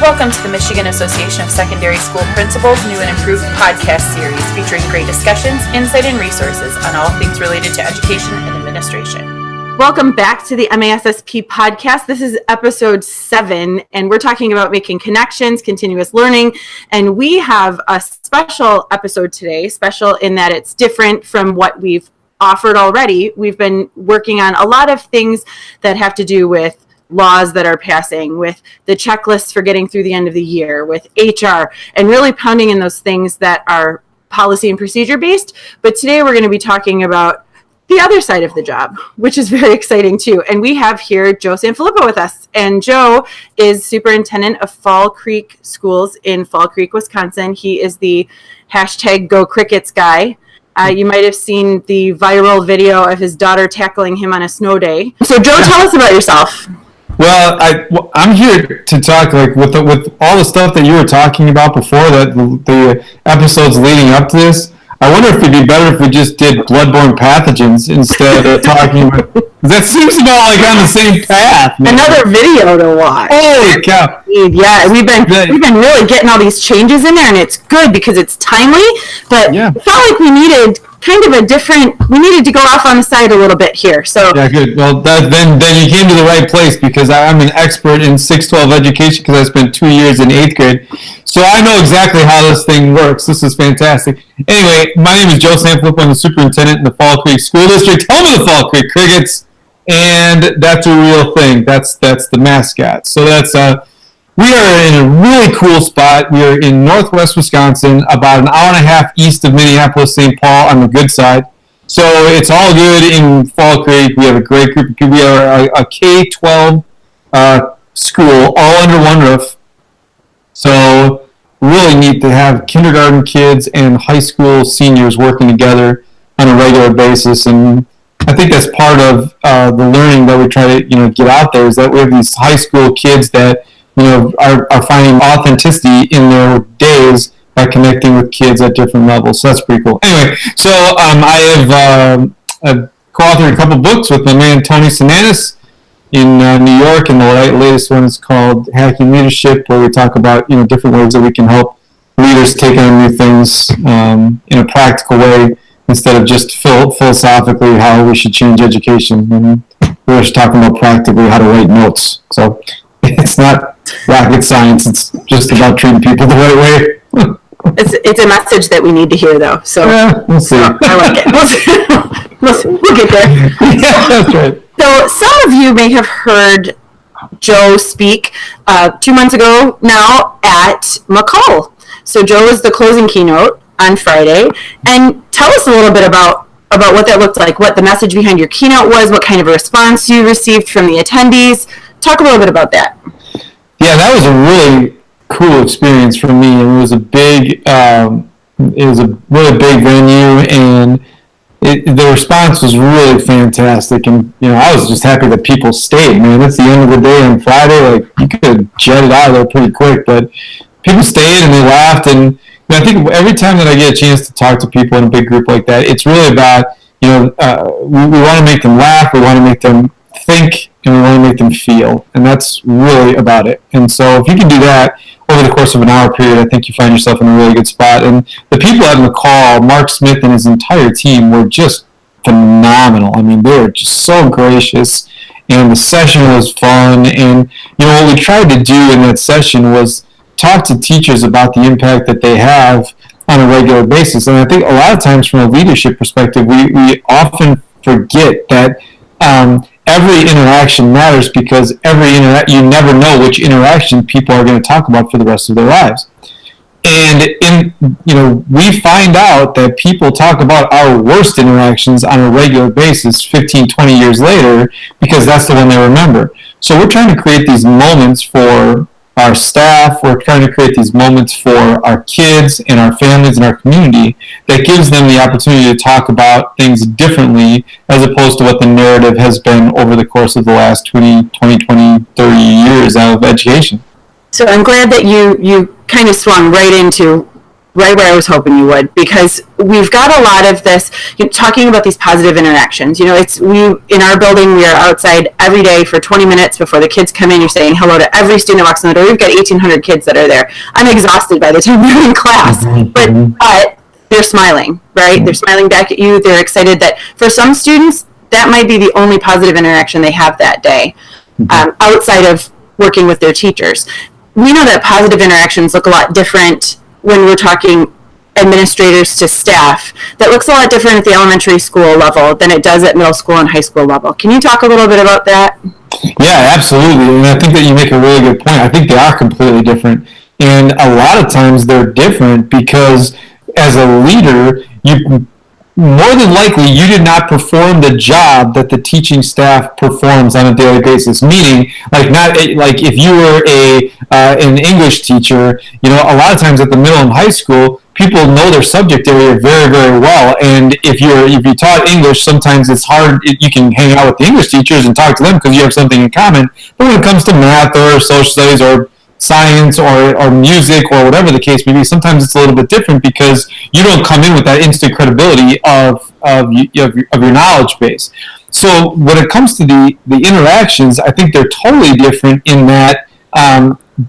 Welcome to the Michigan Association of Secondary School Principals new and improved podcast series featuring great discussions, insight, and resources on all things related to education and administration. Welcome back to the MASSP podcast. This is episode 7, and we're talking about making connections, continuous learning, and we have a special episode today, special in that it's different from what we've offered already. We've been working on a lot of things that have to do with laws that are passing, with the checklists for getting through the end of the year, with HR, and really pounding in those things that are policy and procedure based. But today we're going to be talking about the other side of the job, which is very exciting too. And we have here Joe Sanfelippo with us. And Joe is superintendent of Fall Creek Schools in Fall Creek, Wisconsin. He is the hashtag Go Crickets guy. You might have seen the viral video of his daughter tackling him on a snow day. So Joe, tell us about yourself. Well, I'm here to talk with all the stuff that you were talking about before, that the episodes leading up to this. I wonder if it'd be better if we just did bloodborne pathogens instead of talking about. That seems about like on the same path. Man. Another video to watch. Holy cow! Yeah, we've been really getting all these changes in there, and it's good because it's timely. But it felt like we needed kind of we needed to go off on the side a little bit here. So yeah, good. Well, then you came to the right place, because I'm an expert in 6-12 education because I spent 2 years in 8th grade. So I know exactly how this thing works. This is fantastic. Anyway, my name is Joe Sanfelippo. I'm the superintendent in the Fall Creek School District, home of the Fall Creek Crickets, and that's a real thing. That's the mascot. So we are in a really cool spot. We are in northwest Wisconsin, about an hour and a half east of Minneapolis, St. Paul, on the good side. So it's all good in Fall Creek. We have a great group of people. We are a K-12 school, all under one roof. So really neat to have kindergarten kids and high school seniors working together on a regular basis. And I think that's part of the learning that we try to get out there, is that we have these high school kids that are finding authenticity in their days by connecting with kids at different levels. So that's pretty cool. Anyway, so I have co-authored a couple books with my man Tony Sinanis in New York, and the latest one is called Hacking Leadership, where we talk about different ways that we can help leaders take on new things in a practical way, instead of just philosophically how we should change education. And we're just talking about practically how to write notes. So it's not rocket science. It's just about treating people the right way. It's a message that we need to hear, though. So yeah, we'll see. I like it. We'll get there. Yeah, that's right. So some of you may have heard Joe speak 2 months ago now at McCall. So Joe was the closing keynote on Friday. And tell us a little bit about what that looked like, what the message behind your keynote was, what kind of a response you received from the attendees. Talk a little bit about that. Yeah, that was a really cool experience for me. It was a really big venue, and the response was really fantastic. And I was just happy that people stayed. Man, it's the end of the day on Friday. Like, you could have jetted out of there pretty quick, but people stayed and they laughed. And I think every time that I get a chance to talk to people in a big group like that, it's really about we want to make them laugh, we want to make them think, and we want to make them feel, and that's really about it. And so if you can do that over the course of an hour period, I think you find yourself in a really good spot. And the people at McCall, Mark Smith and his entire team, were just phenomenal. I mean, they were just so gracious, and the session was fun. And what we tried to do in that session was talk to teachers about the impact that they have on a regular basis. And I think a lot of times, from a leadership perspective, we often forget that every interaction matters, because you never know which interaction people are going to talk about for the rest of their lives. And we find out that people talk about our worst interactions on a regular basis 15, 20 years later, because that's the one they remember. So we're trying to create these moments for our staff, we're trying to create these moments for our kids and our families and our community that gives them the opportunity to talk about things differently, as opposed to what the narrative has been over the course of the last 20, 30 years of education. So I'm glad that you kind of swung right into right where I was hoping you would, because we've got a lot of this, talking about these positive interactions. In our building, we are outside every day for 20 minutes before the kids come in. You're saying hello to every student that walks in the door. We've got 1,800 kids that are there. I'm exhausted by the time they're in class, but they're smiling, right? They're smiling back at you. They're excited that for some students, that might be the only positive interaction they have that day, outside of working with their teachers. We know that positive interactions look a lot different when we're talking administrators to staff. That looks a lot different at the elementary school level than it does at middle school and high school level. Can you talk a little bit about that? Yeah, absolutely. And I think that you make a really good point. I think they are completely different. And a lot of times they're different because as a leader, you more than likely you did not perform the job that the teaching staff performs on a daily basis. Meaning, like if you were an English teacher, a lot of times at the middle and high school, people know their subject area very, very well. And if you taught English, sometimes it's hard. You can hang out with the English teachers and talk to them because you have something in common. But when it comes to math or social studies or science or music or whatever the case may be, sometimes it's a little bit different because you don't come in with that instant credibility of your knowledge base. So when it comes to the interactions, I think they're totally different in that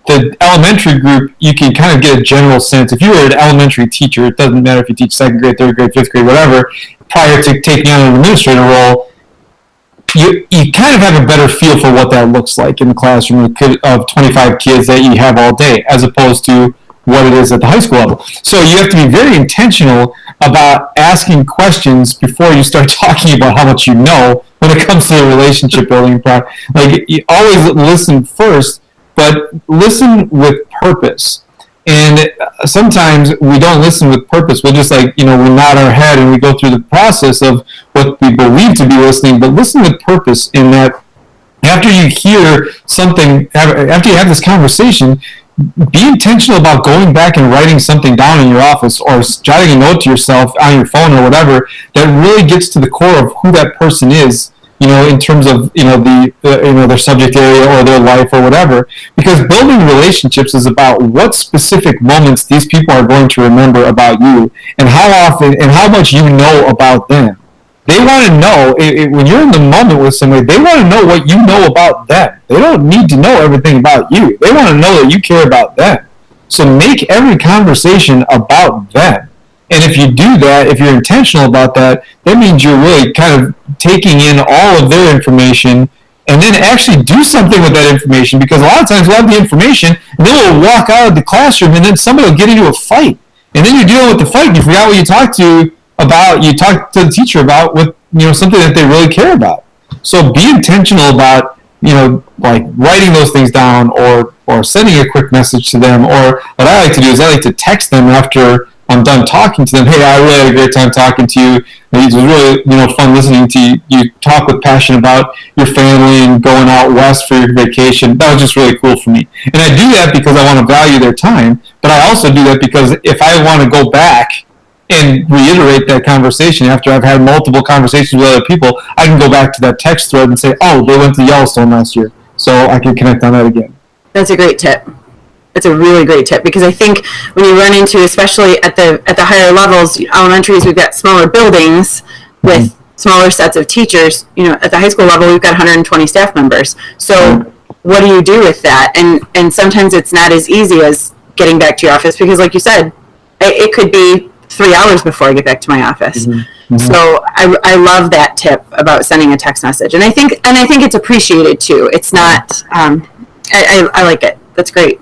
the elementary group, you can kind of get a general sense. If you were an elementary teacher, it doesn't matter if you teach second grade, third grade, fifth grade, whatever, prior to taking on an administrator role, you kind of have a better feel for what that looks like in the classroom of 25 kids that you have all day, as opposed to what it is at the high school level. So you have to be very intentional about asking questions before you start talking about how much you know when it comes to the relationship building part. Like, you always listen first, but listen with purpose. And sometimes we don't listen with purpose. We'll just we nod our head and we go through the process of what we believe to be listening, but listen with purpose in that after you hear something, after you have this conversation, be intentional about going back and writing something down in your office or jotting a note to yourself on your phone or whatever that really gets to the core of who that person is, in terms of, their subject area or their life or whatever. Because building relationships is about what specific moments these people are going to remember about you and how often and how much you know about them. They want to know, when you're in the moment with somebody, they want to know what you know about them. They don't need to know everything about you. They want to know that you care about them. So make every conversation about them. And if you do that, if you're intentional about that, that means you're really kind of taking in all of their information and then actually do something with that information, because a lot of times we'll have the information and then we'll walk out of the classroom and then somebody will get into a fight. And then you're dealing with the fight and you forgot what you talked to the teacher about with, something that they really care about. So be intentional about, writing those things down or sending a quick message to them. Or what I like to do is I like to text them after I'm done talking to them. Hey, I really had a great time talking to you. It was really, fun listening to you talk with passion about your family and going out west for your vacation. That was just really cool for me. And I do that because I want to value their time, but I also do that because if I want to go back and reiterate that conversation after I've had multiple conversations with other people, I can go back to that text thread and say, oh, they went to Yellowstone last year, so I can connect on that again. That's a great tip. It's a really great tip, because I think when you run into, especially at the higher levels, elementaries, we've got smaller buildings with smaller sets of teachers. At the high school level, we've got 120 staff members. So what do you do with that? And sometimes it's not as easy as getting back to your office, because like you said, it could be 3 hours before I get back to my office. Mm-hmm. So I love that tip about sending a text message, and I think it's appreciated too. It's not. I like it. That's great.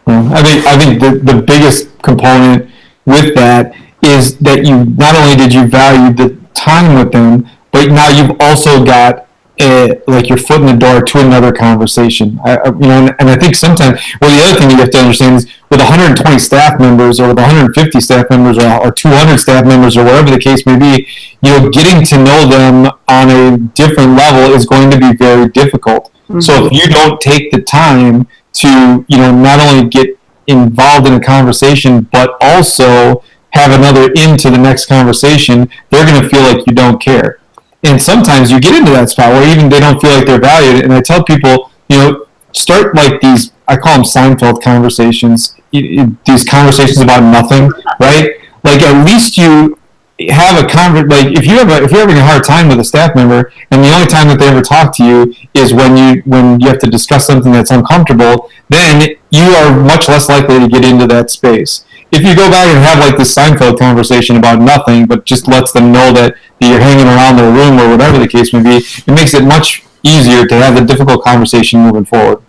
I think the biggest component with that is that you not only did you value the time with them, but now you've also got your foot in the door to another conversation. And I think sometimes, the other thing you have to understand is with 120 staff members or with 150 staff members or 200 staff members or whatever the case may be, getting to know them on a different level is going to be very difficult. Mm-hmm. So if you don't take the time to, not only get involved in a conversation, but also have another into the next conversation, they're going to feel like you don't care. And sometimes you get into that spot where even they don't feel like they're valued. And I tell people, start like these, I call them Seinfeld Conversations. these conversations about nothing, right? Like at least you have a like if you're having a hard time with a staff member and the only time that they ever talk to you is when you have to discuss something that's uncomfortable, then you are much less likely to get into that space. If you go back and have like this Seinfeld conversation about nothing, but just lets them know that you're hanging around their room or whatever the case may be, it makes it much easier to have the difficult conversation moving forward.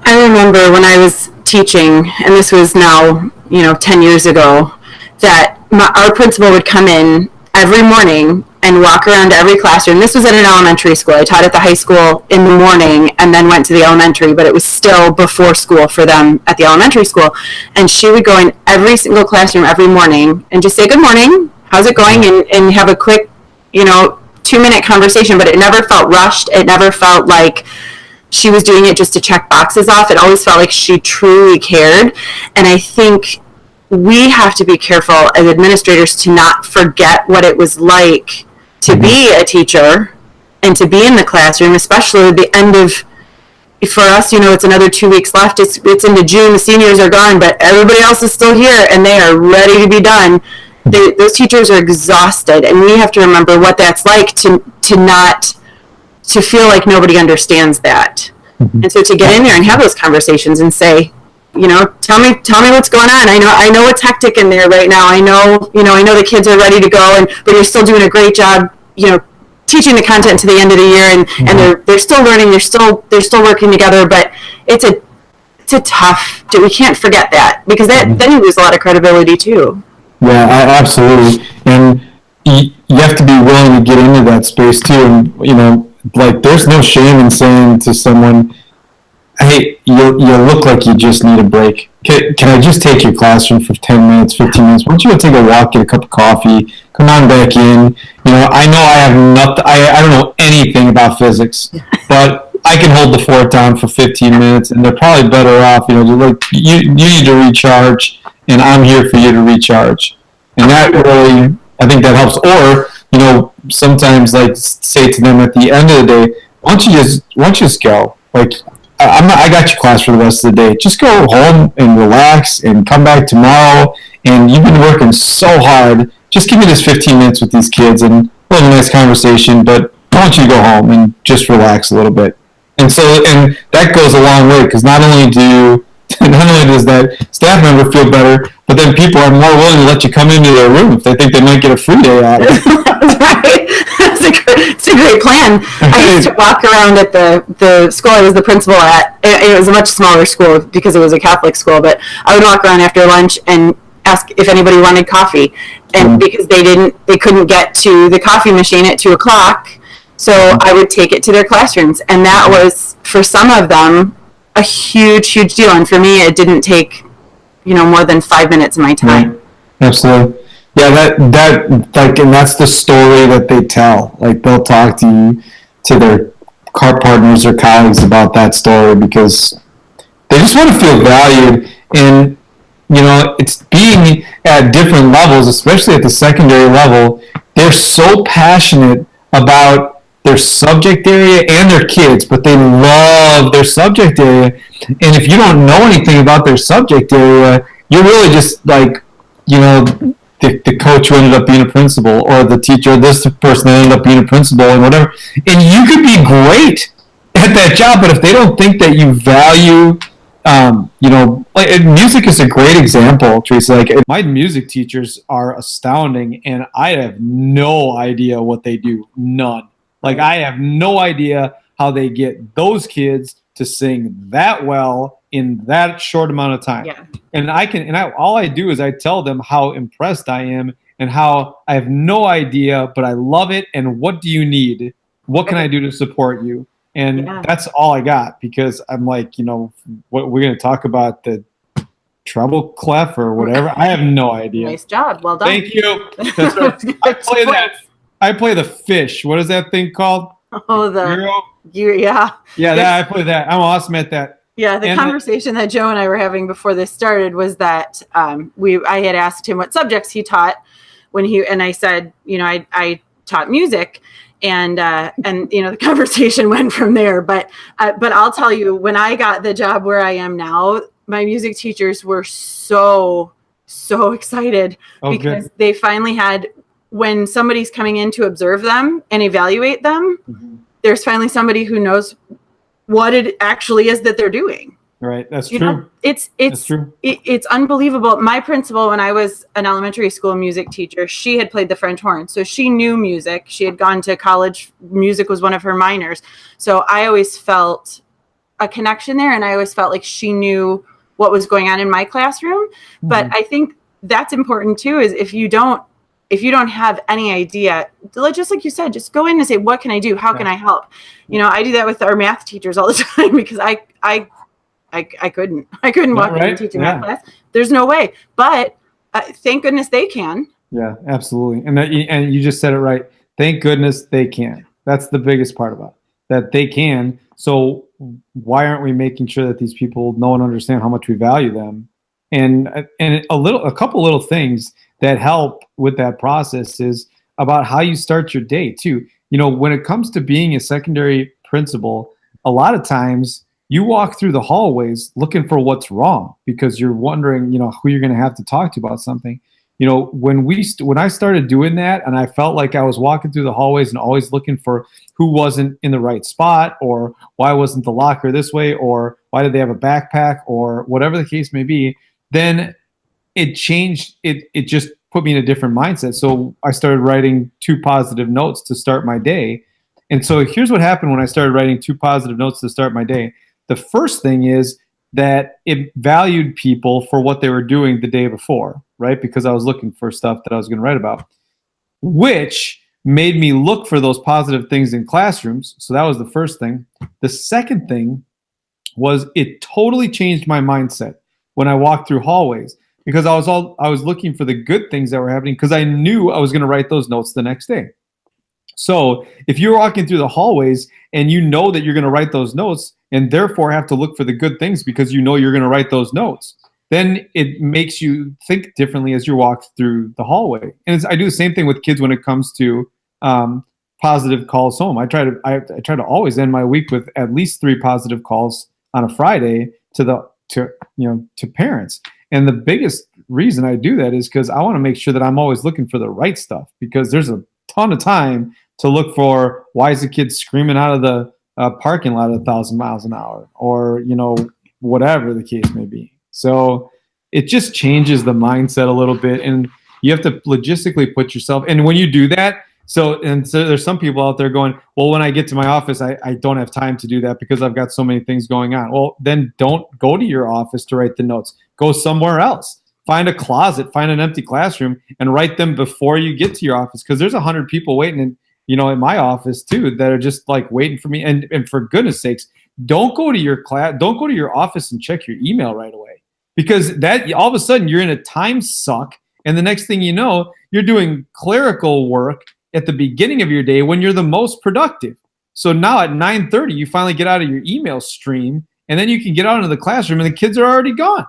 I remember when I was teaching, and this was now 10 years ago, that our principal would come in every morning and walk around to every classroom. This was at an elementary school. I taught at the high school in the morning and then went to the elementary, but it was still before school for them at the elementary school. And she would go in every single classroom every morning and just say, good morning, how's it going? And have a quick, 2-minute conversation, but it never felt rushed. It never felt like she was doing it just to check boxes off. It always felt like she truly cared. And I think we have to be careful as administrators to not forget what it was like to be a teacher and to be in the classroom, especially at the end of, for us, it's another 2 weeks left. It's into June. The seniors are gone, but everybody else is still here and they are ready to be done. Those teachers are exhausted, and we have to remember what that's like to feel like nobody understands that. And so to get in there and have those conversations and say, tell me what's going on. I know it's hectic in there right now. I know the kids are ready to go, but you're still doing a great job, teaching the content to the end of the year, and they're still learning. They're still working together, but it's a tough. We can't forget that, because then you lose a lot of credibility too. Yeah, absolutely. And you have to be willing to get into that space too. And like there's no shame in saying to someone, hey, you look like you just need a break. Can I just take your classroom for 10 minutes, 15 minutes? Why don't you go take a walk, get a cup of coffee, come on back in. I know I have nothing, I don't know anything about physics, but I can hold the fort down for 15 minutes, and they're probably better off, you need to recharge, and I'm here for you to recharge. And that really, I think that helps. Or, sometimes like say to them at the end of the day, why don't you just go? Like, I got your class for the rest of the day. Just go home and relax and come back tomorrow. And you've been working so hard. Just give me this 15 minutes with these kids and we'll have a nice conversation. But why don't you go home and just relax a little bit? And that goes a long way, because not only does that staff member feel better, but then people are more willing to let you come into their room if they think they might get a free day out of it. Right. It's a great plan. I used to walk around at the school I was the principal at. It was a much smaller school because it was a Catholic school, but I would walk around after lunch and ask if anybody wanted coffee. And because they couldn't get to the coffee machine at 2:00, so I would take it to their classrooms. And that was, for some of them, a huge, huge deal. And for me, it didn't take, more than 5 minutes of my time. Right. Absolutely. Yeah, that and that's the story that they tell. Like, they'll talk to their car partners or colleagues about that story because they just want to feel valued. And, it's being at different levels, especially at the secondary level, they're so passionate about their subject area and their kids, but they love their subject area. And if you don't know anything about their subject area, you're really just like, the coach who ended up being a principal, or the teacher, this person that ended up being a principal, and whatever. And you could be great at that job, but if they don't think that you value, like music is a great example, Theresa. Like, my music teachers are astounding, and I have no idea what they do. None. Like, I have no idea how they get those kids to sing that well in that short amount of time. Yeah. And all I do is I tell them how impressed I am and how I have no idea, but I love it. And what do you need? What can I do to support you? And that's all I got, because I'm like, what we're going to talk about, the treble clef or whatever. I have no idea. Nice job. Well done. Thank you. That's right. I play the fish. What is that thing called? Oh, yeah. Yeah, I play that. I'm awesome at that. Yeah, the conversation that Joe and I were having before this started was that I had asked him what subjects he taught and I said, I taught music, and the conversation went from there. But I'll tell you, when I got the job where I am now, my music teachers were so excited because they finally had, when somebody's coming in to observe them and evaluate them, there's finally somebody who knows what it actually is that they're doing. Right. That's true. It's true. It's unbelievable. My principal, when I was an elementary school music teacher, she had played the French horn. So she knew music. She had gone to college. Music was one of her minors. So I always felt a connection there. And I always felt like she knew what was going on in my classroom. But I think that's important too, is if you don't have any idea, just like you said, just go in and say, what can I do? How can I help? I do that with our math teachers all the time because I couldn't walk in and teach a math class. There's no way. But thank goodness they can. Yeah, absolutely. And you just said it right. Thank goodness they can. That's the biggest part about it, that they can. So why aren't we making sure that these people know and understand how much we value them? And a couple little things that help with that process is about how you start your day too. When it comes to being a secondary principal, a lot of times you walk through the hallways looking for what's wrong because you're wondering, who you're going to have to talk to about something. When I started doing that, and I felt like I was walking through the hallways and always looking for who wasn't in the right spot, or why wasn't the locker this way, or why did they have a backpack, or whatever the case may be, then it changed. It just put me in a different mindset. So I started writing 2 positive notes to start my day. And so here's what happened when I started writing 2 positive notes to start my day. The first thing is that it valued people for what they were doing the day before, right? Because I was looking for stuff that I was going to write about, which made me look for those positive things in classrooms. So that was the first thing. The second thing was it totally changed my mindset when I walked through hallways, because I was looking for the good things that were happening because I knew I was going to write those notes the next day. So if you're walking through the hallways and you know that you're going to write those notes and therefore have to look for the good things because you know you're going to write those notes, then it makes you think differently as you walk through the hallway. And I do the same thing with kids when it comes to positive calls home. I try to always end my week with at least 3 positive calls on a Friday to parents. And the biggest reason I do that is because I want to make sure that I'm always looking for the right stuff, because there's a ton of time to look for why is the kid screaming out of the parking lot at 1,000 miles an hour, or whatever the case may be. So it just changes the mindset a little bit, and you have to logistically put yourself. And when you do that, so there's some people out there going, well, when I get to my office, I don't have time to do that because I've got so many things going on. Well, then don't go to your office to write the notes. Go somewhere else. Find a closet, find an empty classroom, and write them before you get to your office, because there's 100 people waiting in my office too that are just like waiting for me. And for goodness sakes, don't go to your office and check your email right away, because that all of a sudden you're in a time suck, and the next thing you know, you're doing clerical work at the beginning of your day when you're the most productive. So now at 9:30, you finally get out of your email stream, and then you can get out into the classroom and the kids are already gone.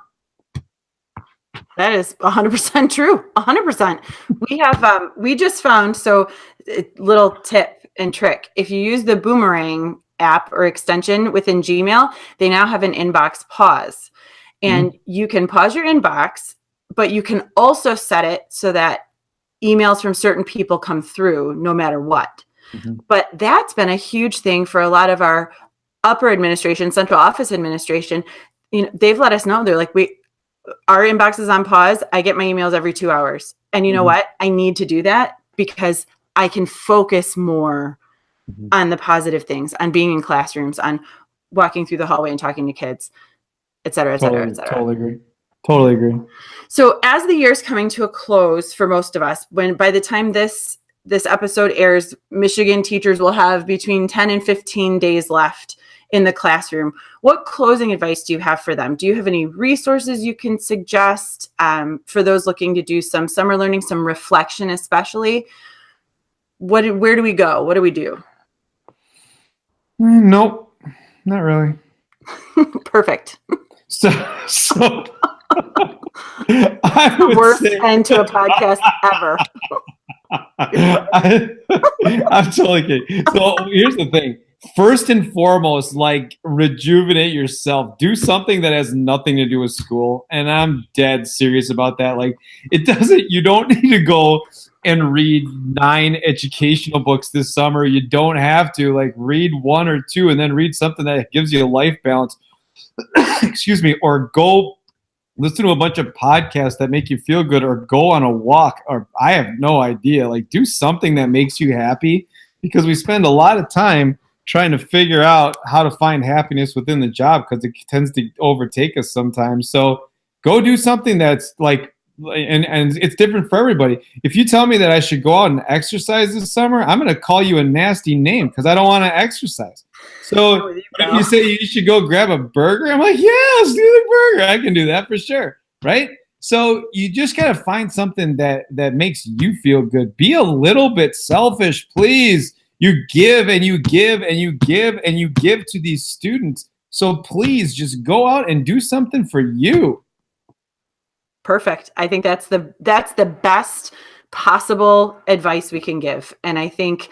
That is 100% true. 100%. We have, we just found, so little tip and trick. If you use the Boomerang app or extension within Gmail, they now have an inbox pause, and you can pause your inbox, but you can also set it so that emails from certain people come through no matter what. But that's been a huge thing for a lot of our upper administration, central office administration. They've let us know. They're like, our inbox is on pause. I get my emails every 2 hours. And you know what? I need to do that because I can focus more on the positive things, on being in classrooms, on walking through the hallway and talking to kids, et cetera, et cetera, et cetera. Totally agree. So as the year's coming to a close for most of us, by the time this episode airs, Michigan teachers will have between 10 and 15 days left in the classroom. What closing advice do you have for them? Do you have any resources you can suggest for those looking to do some summer learning, some reflection especially? Where do we go? What do we do? Nope, not really. Perfect. So I would worst end to a podcast ever. I'm totally kidding. So here's the thing. First and foremost, like, rejuvenate yourself. Do something that has nothing to do with school. And I'm dead serious about that. Like, you don't need to go and read 9 educational books this summer. You don't have to. Like, read 1 or 2 and then read something that gives you a life balance. Excuse me. Or go listen to a bunch of podcasts that make you feel good, or go on a walk, or I have no idea. Like, do something that makes you happy, because we spend a lot of time trying to figure out how to find happiness within the job, because it tends to overtake us sometimes. So go do something that's like, and it's different for everybody. If you tell me that I should go out and exercise this summer, I'm going to call you a nasty name because I don't want to exercise. So if you say you should go grab a burger, I'm like, yeah, let's do the burger. I can do that for sure. Right? So you just got to find something that makes you feel good. Be a little bit selfish, please. You give and you give and you give and you give to these students. So please just go out and do something for you. Perfect. I think that's the best possible advice we can give. And I think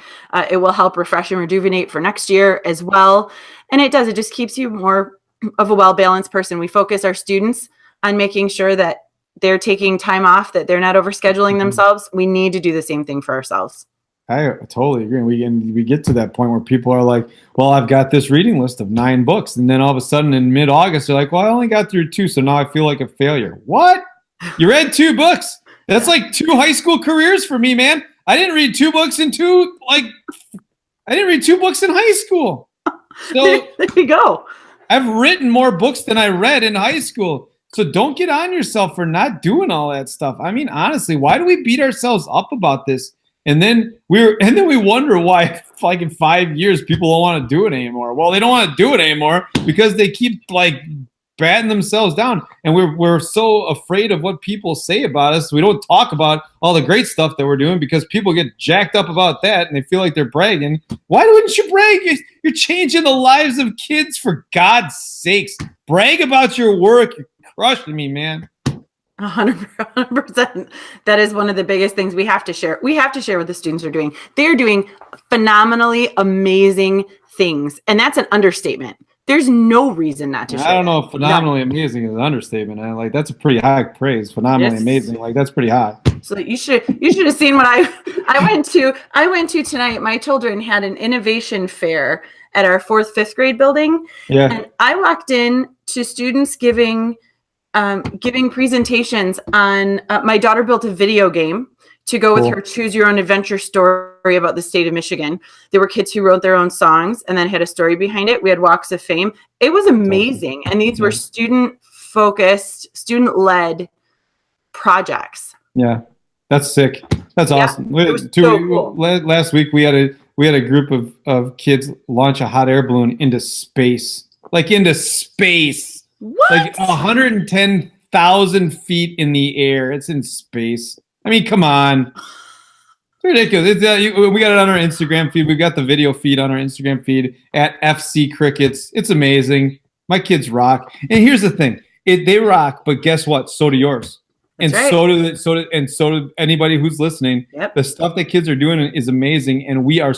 it will help refresh and rejuvenate for next year as well. And it does. It just keeps you more of a well-balanced person. We focus our students on making sure that they're taking time off, that they're not overscheduling themselves. We need to do the same thing for ourselves. I totally agree. We get to that point where people are like, well, I've got this reading list of 9 books. And then all of a sudden in mid-August, they're like, well, I only got through 2. So now I feel like a failure. What? You read 2 books? That's like 2 high school careers for me, man. I didn't read 2 books in high school. So there you go. I've written more books than I read in high school. So don't get on yourself for not doing all that stuff. I mean, honestly, why do we beat ourselves up about this? And then we wonder why, like, in 5 years, people don't want to do it anymore. Well, they don't want to do it anymore because they keep like batting themselves down, and we're so afraid of what people say about us. We don't talk about all the great stuff that we're doing because people get jacked up about that and they feel like they're bragging. Why wouldn't you brag? You're changing the lives of kids, for God's sakes. Brag about your work. You're crushing me, man. 100%. That is one of the biggest things we have to share. We have to share what the students are doing. They're doing phenomenally amazing things. And that's an understatement. There's no reason not to share. I don't know if phenomenally amazing is an understatement. Like, that's a pretty high praise. Phenomenally amazing. Like, that's pretty high. So you should have seen what I went to. I went to tonight. My children had an innovation fair at our 4th, 5th grade building. Yeah. And I walked in to students giving presentations on my daughter built a video game to go with her Choose Your Own Adventure story about the state of Michigan. There were kids who wrote their own songs and then had a story behind it. We had walks of fame. It was amazing. And these were student-focused, student-led projects. Yeah, that's sick. That's awesome. It was so cool. Last week we had a group of kids launch a hot air balloon into space. Like, into space. What? Like 110,000 feet in the air. It's in space. I mean, come on. It's ridiculous. We got it on our Instagram feed. We've got the video feed on our Instagram feed at FC Crickets. It's amazing. My kids rock. And here's the thing. They rock, but guess what? So do yours. That's right. So do anybody who's listening. Yep. The stuff that kids are doing is amazing. And we're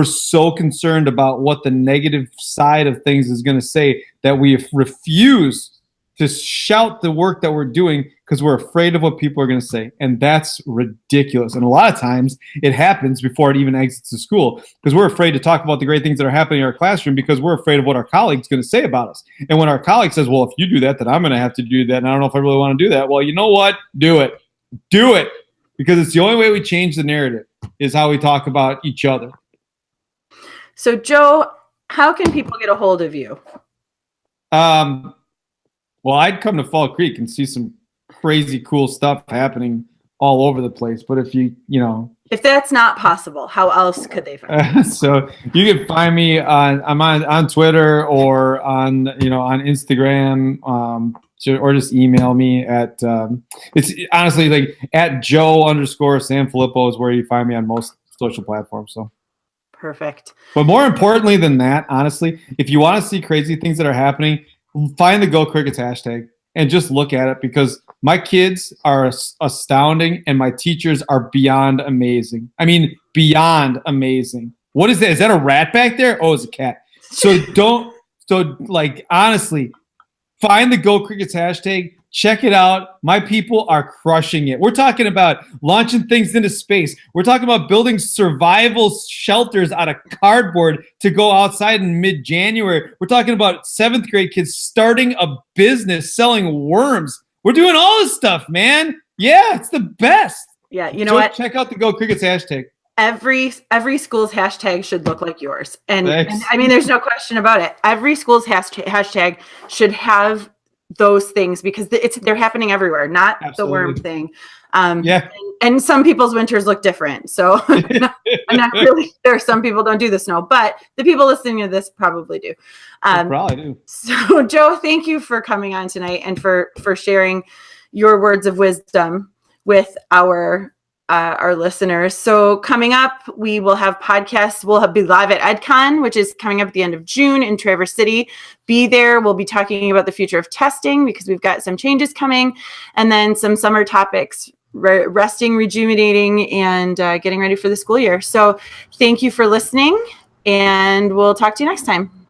so concerned about what the negative side of things is going to say that we refuse to shout the work that we're doing because we're afraid of what people are going to say. And that's ridiculous. And a lot of times it happens before it even exits the school because we're afraid to talk about the great things that are happening in our classroom because we're afraid of what our colleague's going to say about us. And when our colleague says, well, if you do that, then I'm going to have to do that. And I don't know if I really want to do that. Well, you know what? Do it. Do it. Because it's the only way we change the narrative is how we talk about each other. So, Joe, how can people get a hold of you? Well, I'd come to Fall Creek and see some crazy cool stuff happening all over the place. But if that's not possible, how else could they find you? So you can find me I'm on Twitter or on Instagram, or just email me at it's honestly like at Joe_Sanfelippo is where you find me on most social platforms. So. Perfect. But more importantly than that, honestly, if you want to see crazy things that are happening, find the Go Crickets hashtag and just look at it because My kids are astounding, and my teachers are beyond amazing. I mean, beyond amazing. What is that? Is that a rat back there? Oh, it's a cat. So honestly, find the Go Crickets hashtag. Check it out. My people are crushing it. We're talking about launching things into space. We're talking about building survival shelters out of cardboard to go outside in mid-January. We're talking about 7th grade kids starting a business selling worms. We're doing all this stuff, man. Yeah, it's the best. Yeah, you know what? Check out the Go Crickets hashtag. Every school's hashtag should look like yours. And I mean, there's no question about it. Every school's hashtag should have those things because they're happening everywhere, not Absolutely. The worm thing. And some people's winters look different. So I'm not really sure. Some people don't do the snow, but the people listening to this probably do. Probably do. So Joe, thank you for coming on tonight and for sharing your words of wisdom with our listeners. So coming up, we will have podcasts. We'll be live at EdCon, which is coming up at the end of June in Traverse City. Be there. We'll be talking about the future of testing because we've got some changes coming, and then some summer topics, resting, rejuvenating, and getting ready for the school year. So thank you for listening, and we'll talk to you next time.